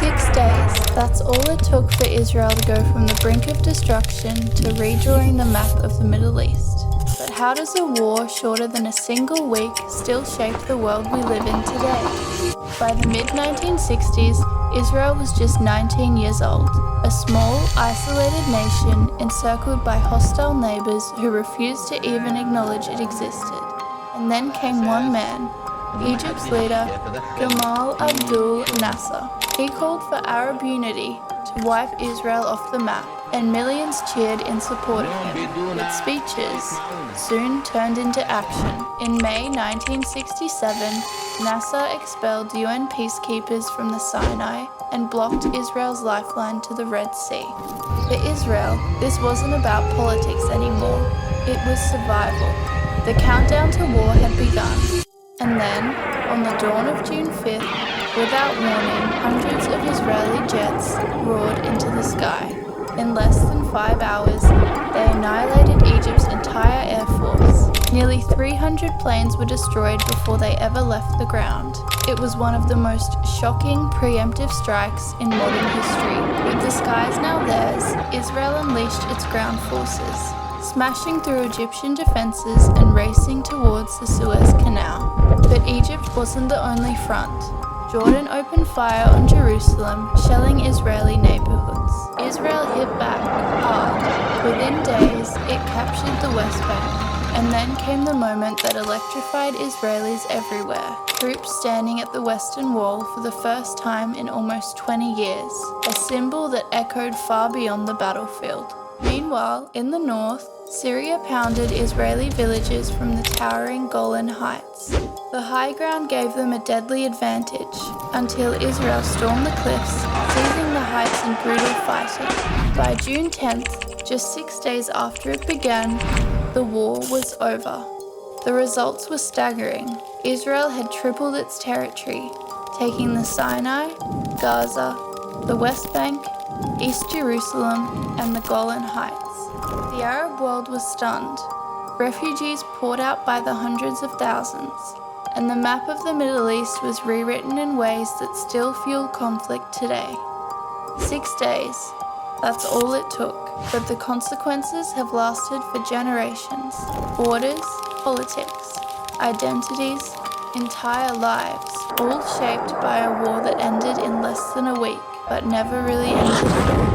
6 days, that's all it took for Israel to go from the brink of destruction to redrawing the map of the Middle East. But how does a war shorter than a single week still shape the world we live in today? By the mid-1960s, Israel was just 19 years old, a small, isolated nation encircled by hostile neighbors who refused to even acknowledge it existed. And then came one man, Egypt's leader, Gamal Abdel Nasser. He called for Arab unity to wipe Israel off the map, and millions cheered in support of him. But speeches soon turned into action. In May 1967, Nasser expelled UN peacekeepers from the Sinai and blocked Israel's lifeline to the Red Sea. For Israel, this wasn't about politics anymore. It was survival. The countdown to war had begun. And then, on the dawn of June 5th, without warning, hundreds of Israeli jets roared into the sky. In less than 5 hours, they annihilated Egypt's entire air force. Nearly 300 planes were destroyed before they ever left the ground. It was one of the most shocking preemptive strikes in modern history. With the skies now theirs, Israel unleashed its ground forces, smashing through Egyptian defenses and racing towards the Suez Canal. But Egypt wasn't the only front. Jordan opened fire on Jerusalem, shelling Israeli neighborhoods. Israel hit back hard. Within days, it captured the West Bank. And then came the moment that electrified Israelis everywhere. Troops standing at the Western Wall for the first time in almost 20 years, a symbol that echoed far beyond the battlefield. Meanwhile, in the north, Syria pounded Israeli villages from the towering Golan Heights. The high ground gave them a deadly advantage, until Israel stormed the cliffs, seizing the heights in brutal fighting. By June 10th, just 6 days after it began, the war was over. The results were staggering. Israel had tripled its territory, taking the Sinai, Gaza, the West Bank, East Jerusalem, and the Golan Heights. The Arab world was stunned. Refugees poured out by the hundreds of thousands, and the map of the Middle East was rewritten in ways that still fuel conflict today. 6 days, that's all it took, but the consequences have lasted for generations. Borders, politics, identities, entire lives, all shaped by a war that ended in less than a week, but never really ended at all.